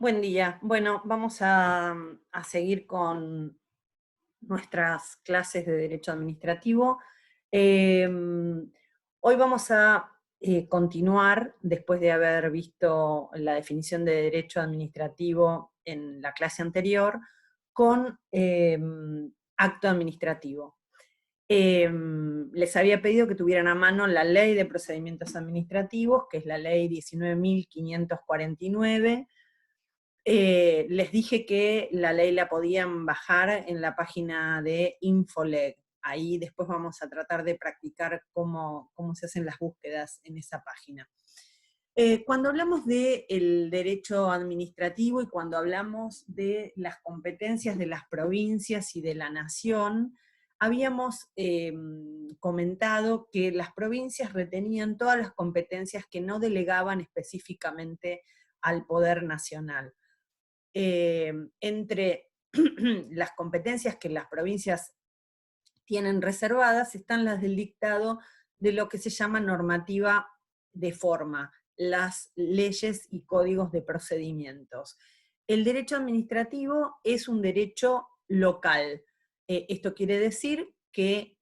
Buen día. Bueno, vamos a seguir con nuestras clases de Derecho Administrativo. Hoy vamos a continuar, después de haber visto la definición de Derecho Administrativo en la clase anterior, con acto administrativo. Les había pedido que tuvieran a mano la Ley de Procedimientos Administrativos, que es la Ley 19.549. Les dije que la ley la podían bajar en la página de Infoleg. Ahí después vamos a tratar de practicar cómo se hacen las búsquedas en esa página. Cuando hablamos del derecho administrativo y cuando hablamos de las competencias de las provincias y de la nación, habíamos comentado que las provincias retenían todas las competencias que no delegaban específicamente al poder nacional. Entre las competencias que las provincias tienen reservadas están las del dictado de lo que se llama normativa de forma, las leyes y códigos de procedimientos. El derecho administrativo es un derecho local. Esto quiere decir que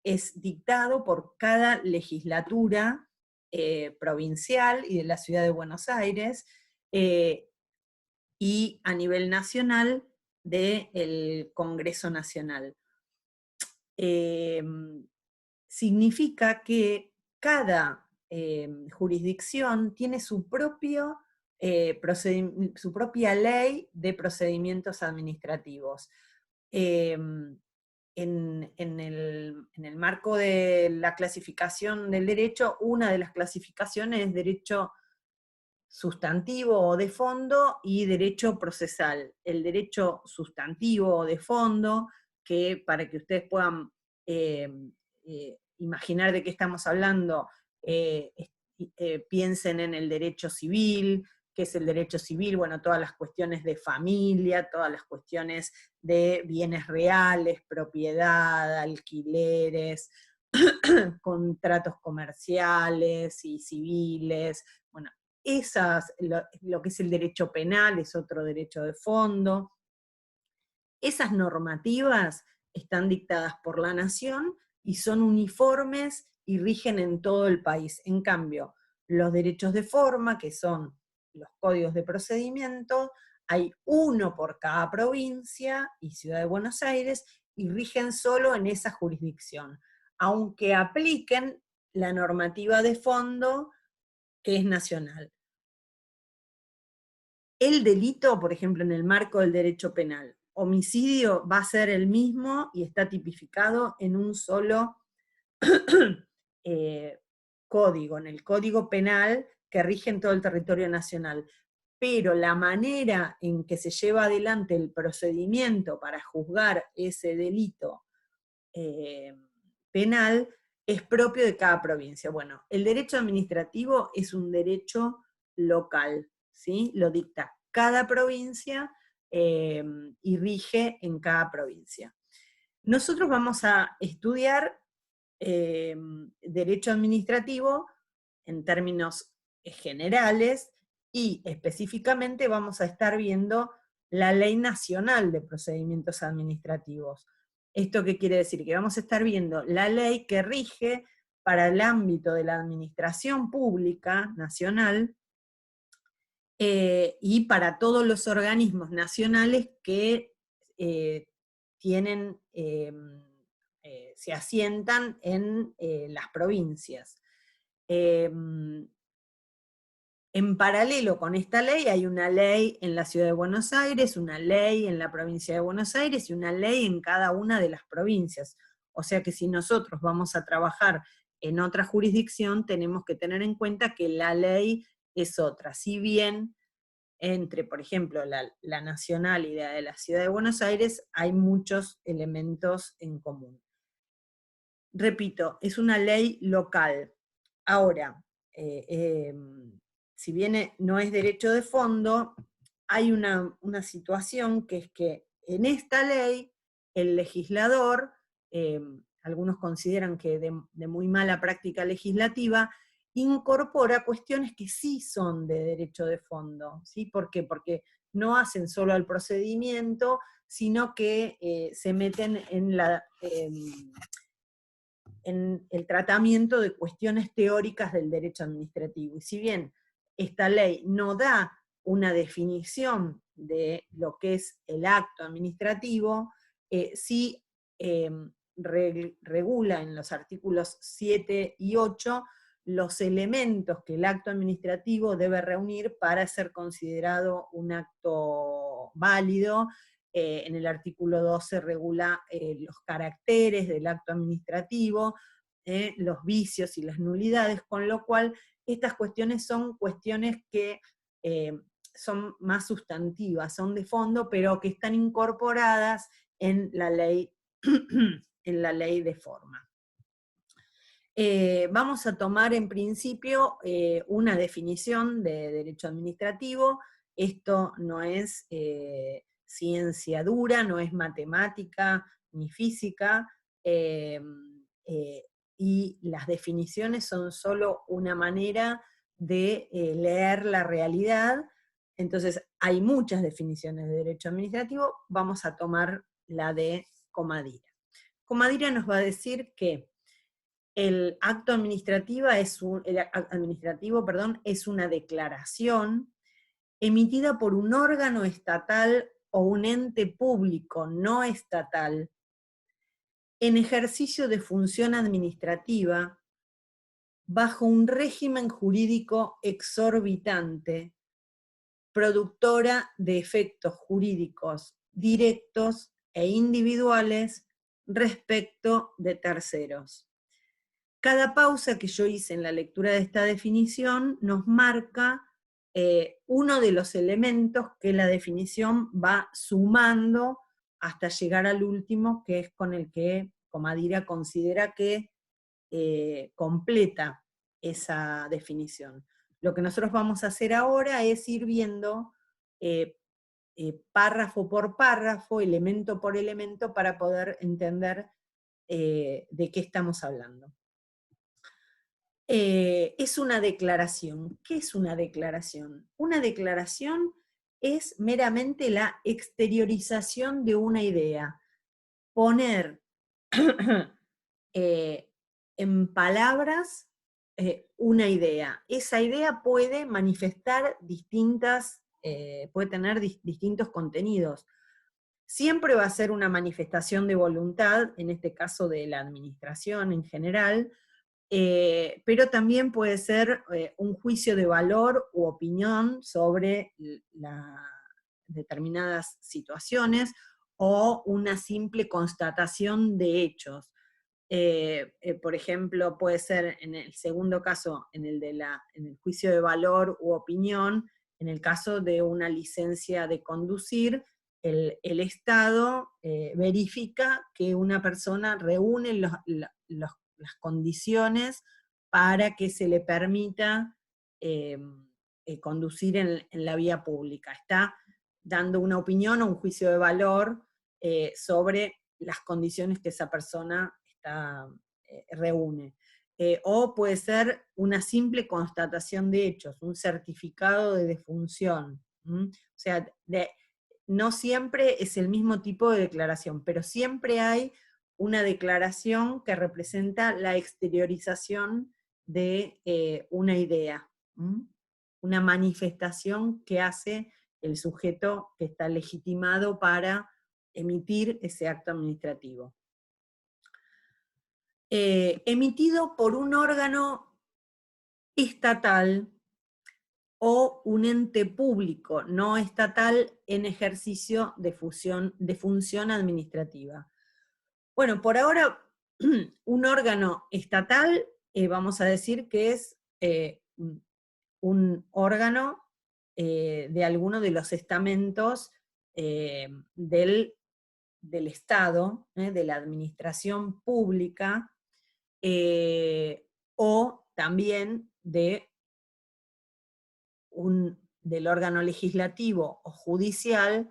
es dictado por cada legislatura provincial y de la ciudad de Buenos Aires, y a nivel nacional del Congreso Nacional. Significa que cada jurisdicción tiene su propia ley de procedimientos administrativos. En el marco de la clasificación del derecho, una de las clasificaciones es derecho sustantivo o de fondo y derecho procesal. El derecho sustantivo o de fondo, que para que ustedes puedan imaginar de qué estamos hablando, piensen en el derecho civil. ¿Qué es el derecho civil? Bueno, todas las cuestiones de familia, todas las cuestiones de bienes reales, propiedad, alquileres, contratos comerciales y civiles. Bueno, lo que es el derecho penal es otro derecho de fondo. Esas normativas están dictadas por la nación y son uniformes y rigen en todo el país. En cambio, los derechos de forma, que son los códigos de procedimiento, hay uno por cada provincia y ciudad de Buenos Aires y rigen solo en esa jurisdicción, aunque apliquen la normativa de fondo que es nacional. El delito, por ejemplo, en el marco del derecho penal, homicidio va a ser el mismo y está tipificado en un solo código, en el Código Penal que rige en todo el territorio nacional. Pero la manera en que se lleva adelante el procedimiento para juzgar ese delito penal es propio de cada provincia. Bueno, el derecho administrativo es un derecho local, ¿sí? Lo dicta cada provincia y rige en cada provincia. Nosotros vamos a estudiar derecho administrativo en términos generales y específicamente vamos a estar viendo la Ley Nacional de Procedimientos Administrativos. ¿Esto qué quiere decir? Que vamos a estar viendo la ley que rige para el ámbito de la administración pública nacional y para todos los organismos nacionales que se asientan en las provincias. En paralelo con esta ley hay una ley en la Ciudad de Buenos Aires, una ley en la provincia de Buenos Aires y una ley en cada una de las provincias. O sea que si nosotros vamos a trabajar en otra jurisdicción, tenemos que tener en cuenta que la ley es otra. Si bien entre, por ejemplo, la nacional y la de la Ciudad de Buenos Aires hay muchos elementos en común. Repito, es una ley local. Ahora, si bien no es derecho de fondo, hay una situación que es que en esta ley el legislador, algunos consideran que de muy mala práctica legislativa, incorpora cuestiones que sí son de derecho de fondo, ¿sí? ¿Por qué? Porque no hacen solo al procedimiento, sino que se meten en el tratamiento de cuestiones teóricas del derecho administrativo. Y si bien esta ley no da una definición de lo que es el acto administrativo, sí regula en los artículos 7 y 8 los elementos que el acto administrativo debe reunir para ser considerado un acto válido. En el artículo 12 regula los caracteres del acto administrativo, los vicios y las nulidades, con lo cual estas cuestiones son cuestiones que son más sustantivas, son de fondo, pero que están incorporadas en la ley, en la ley de forma. Vamos a tomar en principio una definición de derecho administrativo. Esto no es ciencia dura, no es matemática ni física, y las definiciones son solo una manera de leer la realidad. Entonces, hay muchas definiciones de derecho administrativo, vamos a tomar la de Comadira. Comadira nos va a decir que el acto administrativo es una declaración emitida por un órgano estatal o un ente público no estatal en ejercicio de función administrativa bajo un régimen jurídico exorbitante, productora de efectos jurídicos directos e individuales respecto de terceros. Cada pausa que yo hice en la lectura de esta definición nos marca uno de los elementos que la definición va sumando hasta llegar al último, que es con el que Comadira considera que completa esa definición. Lo que nosotros vamos a hacer ahora es ir viendo párrafo por párrafo, elemento por elemento, para poder entender de qué estamos hablando. Es una declaración. ¿Qué es una declaración? Una declaración es meramente la exteriorización de una idea. Poner en palabras una idea. Esa idea puede manifestar puede tener distintos contenidos. Siempre va a ser una manifestación de voluntad, en este caso de la administración en general, pero también puede ser un juicio de valor u opinión sobre determinadas situaciones, o una simple constatación de hechos. Por ejemplo, puede ser en el segundo caso, en el juicio de valor u opinión, en el caso de una licencia de conducir, el Estado verifica que una persona reúne las condiciones para que se le permita conducir en la vía pública. Está dando una opinión o un juicio de valor sobre las condiciones que esa persona reúne. O puede ser una simple constatación de hechos, un certificado de defunción. O sea, no siempre es el mismo tipo de declaración, pero siempre hay una declaración que representa la exteriorización de una idea, una manifestación que hace el sujeto que está legitimado para emitir ese acto administrativo. Emitido por un órgano estatal o un ente público no estatal en ejercicio de función administrativa. Bueno, por ahora, un órgano estatal, vamos a decir que es un órgano de alguno de los estamentos del Estado, de la administración pública, o también del órgano legislativo o judicial,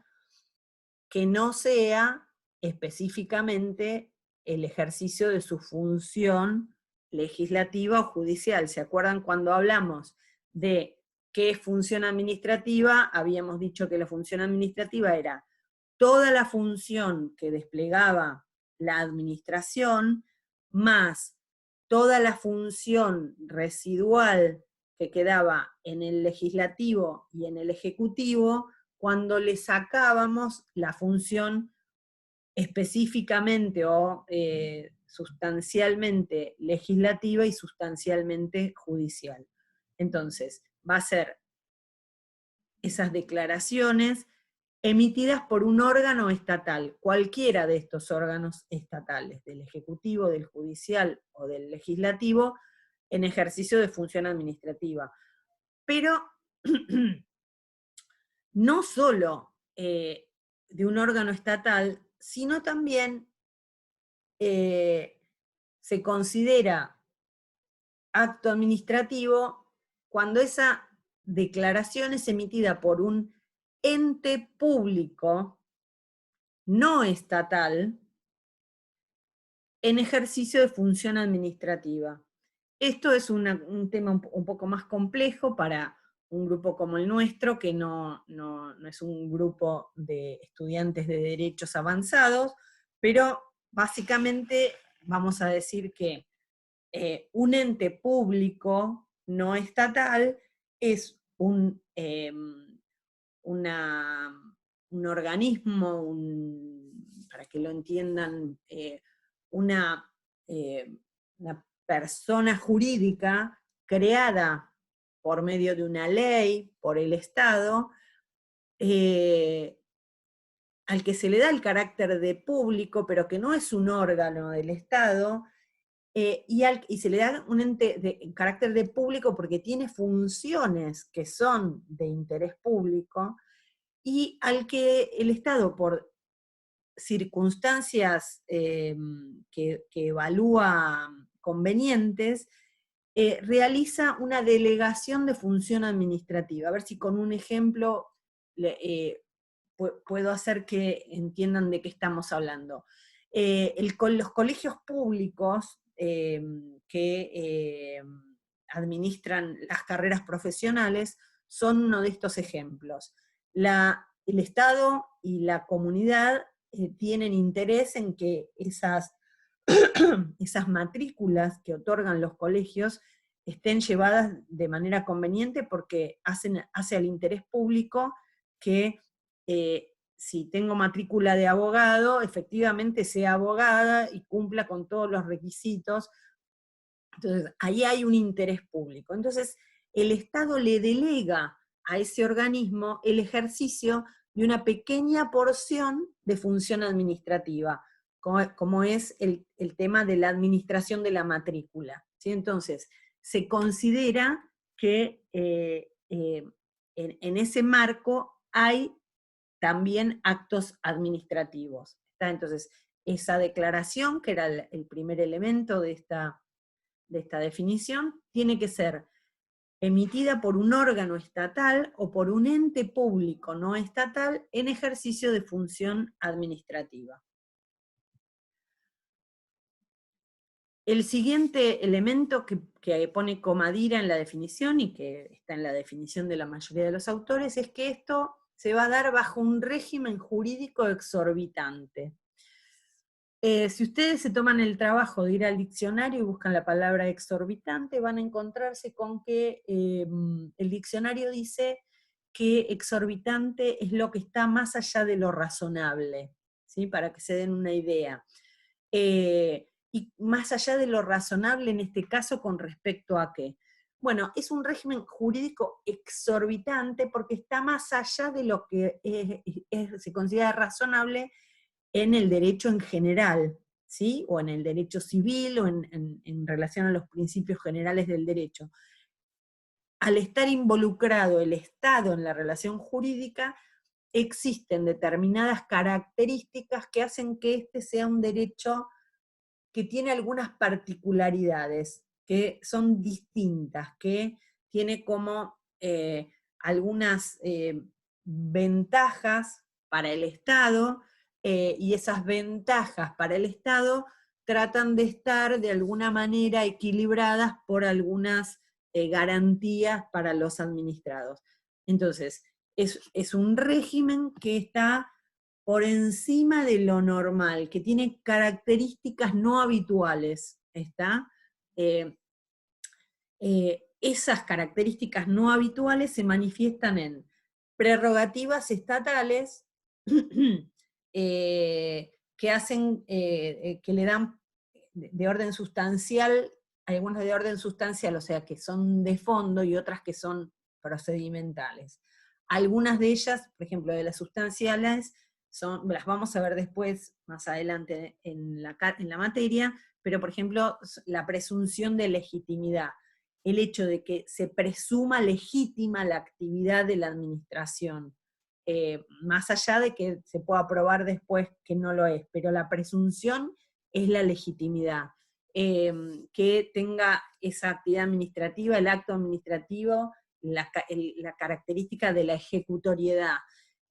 que no sea específicamente el ejercicio de su función legislativa o judicial. ¿Se acuerdan cuando hablamos de qué es función administrativa? Habíamos dicho que la función administrativa era toda la función que desplegaba la administración, más toda la función residual que quedaba en el legislativo y en el ejecutivo, cuando le sacábamos la función específicamente o sustancialmente legislativa y sustancialmente judicial. Entonces, va a ser esas declaraciones emitidas por un órgano estatal, cualquiera de estos órganos estatales, del Ejecutivo, del Judicial o del Legislativo, en ejercicio de función administrativa. Pero no solo de un órgano estatal, sino también se considera acto administrativo cuando esa declaración es emitida por un ente público no estatal en ejercicio de función administrativa. Esto es un tema un poco más complejo para un grupo como el nuestro, que no es un grupo de estudiantes de derechos avanzados, pero básicamente vamos a decir que un ente público no estatal es un organismo, para que lo entiendan, una, una persona jurídica creada por medio de una ley, por el Estado, al que se le da el carácter de público, pero que no es un órgano del Estado, y se le da un ente de carácter de público porque tiene funciones que son de interés público, y al que el Estado, por circunstancias que evalúa convenientes, realiza una delegación de función administrativa. A ver si con un ejemplo puedo hacer que entiendan de qué estamos hablando. Los colegios públicos que administran las carreras profesionales son uno de estos ejemplos. El Estado y la comunidad tienen interés en que esas matrículas que otorgan los colegios estén llevadas de manera conveniente, porque hace al interés público que si tengo matrícula de abogado, efectivamente sea abogada y cumpla con todos los requisitos. Entonces, ahí hay un interés público. Entonces, el Estado le delega a ese organismo el ejercicio de una pequeña porción de función administrativa, como es el tema de la administración de la matrícula, ¿sí? Entonces, se considera que en ese marco hay también actos administrativos. ¿Está? Entonces, esa declaración, que era el primer elemento de esta definición, tiene que ser emitida por un órgano estatal o por un ente público no estatal en ejercicio de función administrativa. El siguiente elemento que pone Comadira en la definición, y que está en la definición de la mayoría de los autores, es que esto se va a dar bajo un régimen jurídico exorbitante. Si ustedes se toman el trabajo de ir al diccionario y buscan la palabra exorbitante, van a encontrarse con que el diccionario dice que exorbitante es lo que está más allá de lo razonable, ¿sí? Para que se den una idea. Y más allá de lo razonable en este caso, ¿con respecto a qué? Bueno, es un régimen jurídico exorbitante porque está más allá de lo que se considera razonable en el derecho en general, ¿sí? O en el derecho civil, o en relación a los principios generales del derecho. Al estar involucrado el Estado en la relación jurídica, existen determinadas características que hacen que este sea un derecho que tiene algunas particularidades, que son distintas, que tiene como algunas ventajas para el Estado, y esas ventajas para el Estado tratan de estar de alguna manera equilibradas por algunas garantías para los administrados. Entonces, es un régimen que está por encima de lo normal, que tiene características no habituales, ¿está? Esas características no habituales se manifiestan en prerrogativas estatales que hacen, que le dan de orden sustancial, algunas de orden sustancial, o sea, que son de fondo, y otras que son procedimentales. Algunas de ellas, por ejemplo, de las sustanciales, las vamos a ver después, más adelante en la materia, pero por ejemplo, la presunción de legitimidad, el hecho de que se presuma legítima la actividad de la administración, más allá de que se pueda probar después que no lo es, pero la presunción es la legitimidad, que tenga esa actividad administrativa, el acto administrativo, la característica de la ejecutoriedad.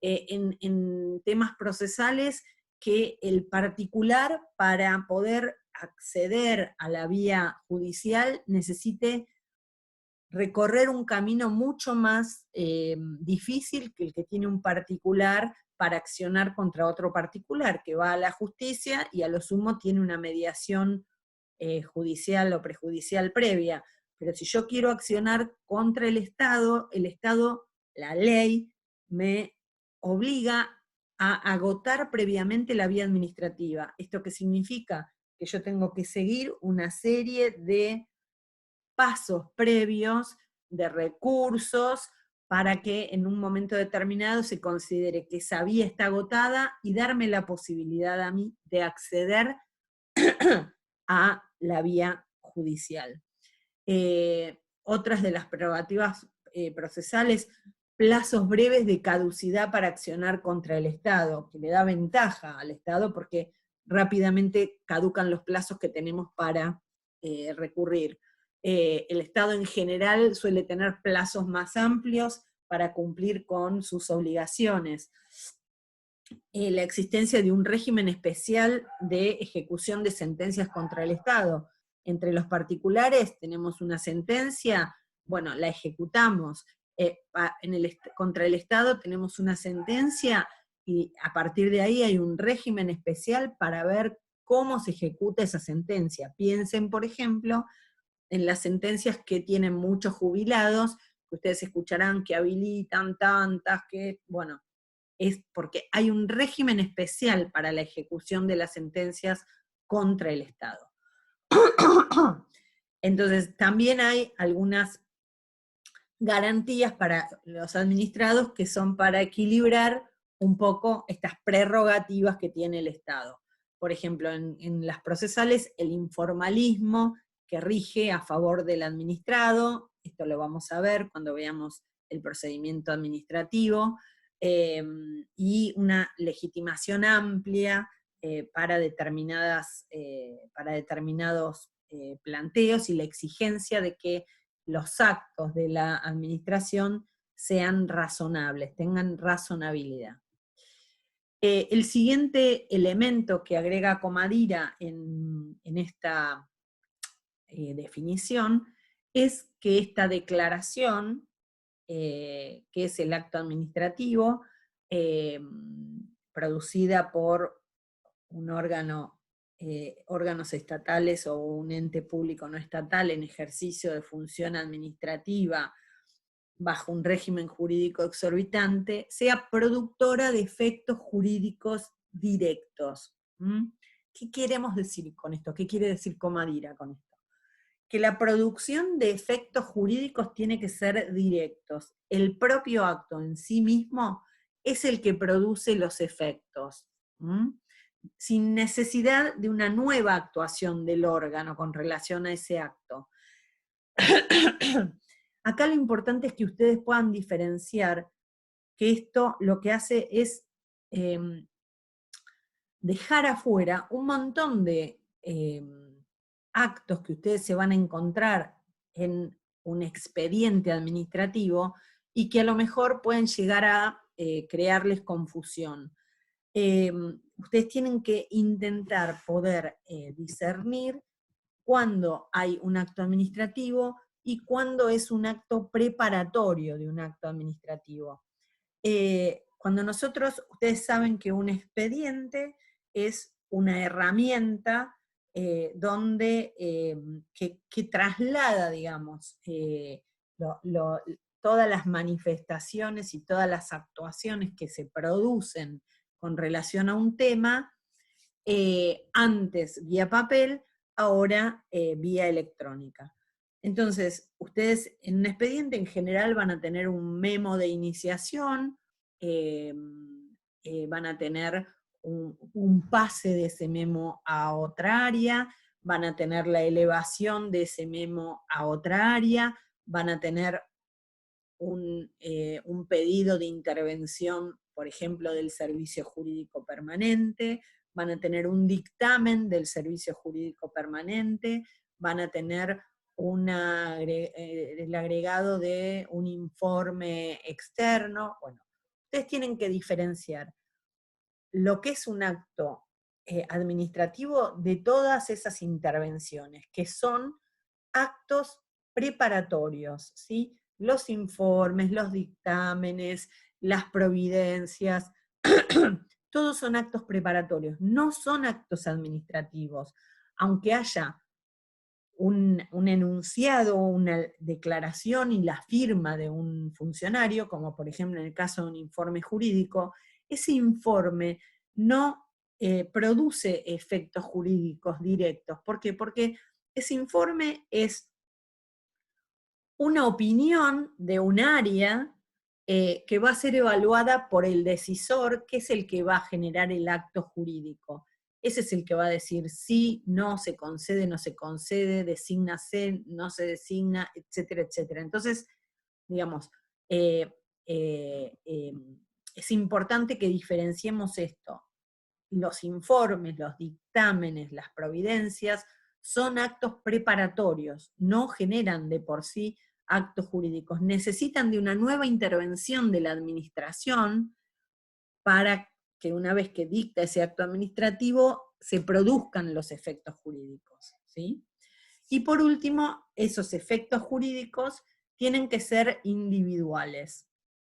En temas procesales, que el particular, para poder acceder a la vía judicial, necesite recorrer un camino mucho más difícil que el que tiene un particular para accionar contra otro particular, que va a la justicia y a lo sumo tiene una mediación judicial o prejudicial previa. Pero si yo quiero accionar contra el Estado, la ley, me obliga a agotar previamente la vía administrativa. ¿Esto qué significa? Que yo tengo que seguir una serie de pasos previos, de recursos, para que en un momento determinado se considere que esa vía está agotada y darme la posibilidad a mí de acceder a la vía judicial. Otras de las prerrogativas procesales, plazos breves de caducidad para accionar contra el Estado, que le da ventaja al Estado porque rápidamente caducan los plazos que tenemos para recurrir. El Estado en general suele tener plazos más amplios para cumplir con sus obligaciones. La existencia de un régimen especial de ejecución de sentencias contra el Estado. Entre los particulares tenemos una sentencia, bueno, la ejecutamos. Contra el Estado tenemos una sentencia y a partir de ahí hay un régimen especial para ver cómo se ejecuta esa sentencia. Piensen, por ejemplo, en las sentencias que tienen muchos jubilados, que ustedes escucharán que habilitan tantas, que, bueno, es porque hay un régimen especial para la ejecución de las sentencias contra el Estado. Entonces, también hay algunas garantías para los administrados que son para equilibrar un poco estas prerrogativas que tiene el Estado. Por ejemplo, en las procesales, el informalismo que rige a favor del administrado, esto lo vamos a ver cuando veamos el procedimiento administrativo, y una legitimación amplia para determinados planteos, y la exigencia de que los actos de la administración sean razonables, tengan razonabilidad. El siguiente elemento que agrega Comadira en esta definición es que esta declaración, que es el acto administrativo, producida por un órganos estatales o un ente público no estatal en ejercicio de función administrativa bajo un régimen jurídico exorbitante, sea productora de efectos jurídicos directos. ¿Qué queremos decir con esto? ¿Qué quiere decir Comadira con esto? Que la producción de efectos jurídicos tiene que ser directos. El propio acto en sí mismo es el que produce los efectos, sin necesidad de una nueva actuación del órgano con relación a ese acto. Acá lo importante es que ustedes puedan diferenciar que esto lo que hace es dejar afuera un montón de actos que ustedes se van a encontrar en un expediente administrativo y que a lo mejor pueden llegar a crearles confusión. ustedes tienen que intentar poder discernir cuándo hay un acto administrativo y cuándo es un acto preparatorio de un acto administrativo. Cuando ustedes saben que un expediente es una herramienta que traslada, digamos, todas las manifestaciones y todas las actuaciones que se producen con relación a un tema, antes vía papel, ahora vía electrónica. Entonces, ustedes en un expediente en general van a tener un memo de iniciación, van a tener un pase de ese memo a otra área, van a tener la elevación de ese memo a otra área, van a tener un pedido de intervención, por ejemplo, del Servicio Jurídico Permanente, van a tener un dictamen del Servicio Jurídico Permanente, van a tener el agregado de un informe externo. Bueno, ustedes tienen que diferenciar lo que es un acto administrativo de todas esas intervenciones, que son actos preparatorios, ¿sí? Los informes, los dictámenes, las providencias, todos son actos preparatorios, no son actos administrativos, aunque haya un enunciado, una declaración y la firma de un funcionario, como por ejemplo en el caso de un informe jurídico, ese informe no produce efectos jurídicos directos. ¿Por qué? Porque ese informe es una opinión de un área que va a ser evaluada por el decisor, que es el que va a generar el acto jurídico. Ese es el que va a decir sí, no, se concede, no se concede, desígnase, no se designa, etcétera, etcétera. Entonces, digamos, eh, eh, eh, es importante que diferenciemos esto. Los informes, los dictámenes, las providencias, son actos preparatorios, no generan de por sí actos jurídicos. Necesitan de una nueva intervención de la administración para que una vez que dicta ese acto administrativo se produzcan los efectos jurídicos, ¿sí? Y por último, esos efectos jurídicos tienen que ser individuales,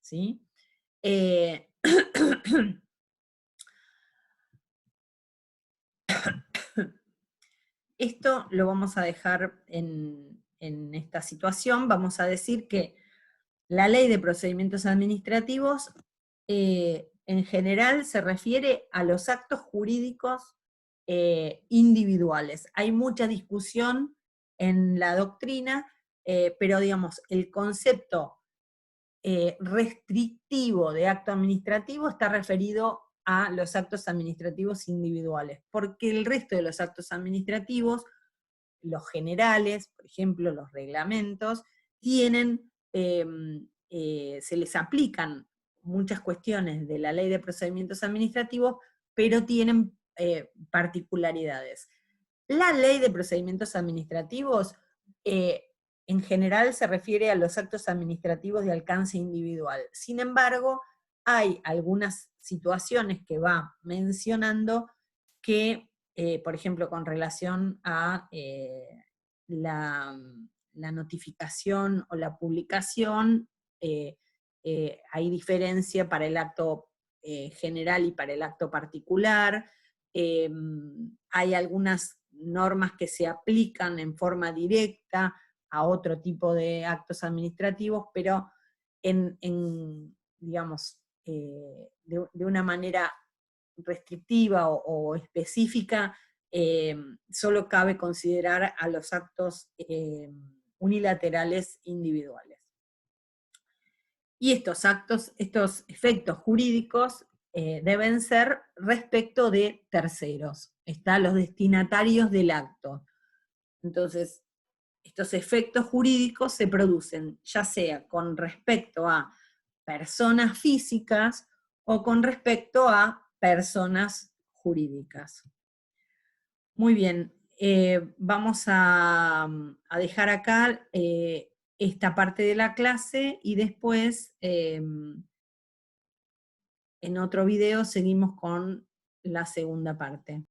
¿sí? Esto lo vamos a dejar en esta situación. Vamos a decir que la Ley de Procedimientos Administrativos en general se refiere a los actos jurídicos individuales. Hay mucha discusión en la doctrina, pero digamos, el concepto restrictivo de acto administrativo está referido a los actos administrativos individuales, porque el resto de los actos administrativos, los generales, por ejemplo, los reglamentos, tienen, se les aplican muchas cuestiones de la Ley de Procedimientos Administrativos, pero tienen particularidades. La Ley de Procedimientos Administrativos en general se refiere a los actos administrativos de alcance individual. Sin embargo, hay algunas situaciones que va mencionando que, por ejemplo, con relación a la notificación o la publicación, hay diferencia para el acto general y para el acto particular. Hay algunas normas que se aplican en forma directa a otro tipo de actos administrativos, pero digamos, de una manera restrictiva o específica, solo cabe considerar a los actos unilaterales individuales. Y estos efectos jurídicos deben ser respecto de terceros. Están los destinatarios del acto. Entonces, estos efectos jurídicos se producen ya sea con respecto a personas físicas o con respecto a personas jurídicas. Muy bien, vamos a dejar acá esta parte de la clase y después en otro video seguimos con la segunda parte.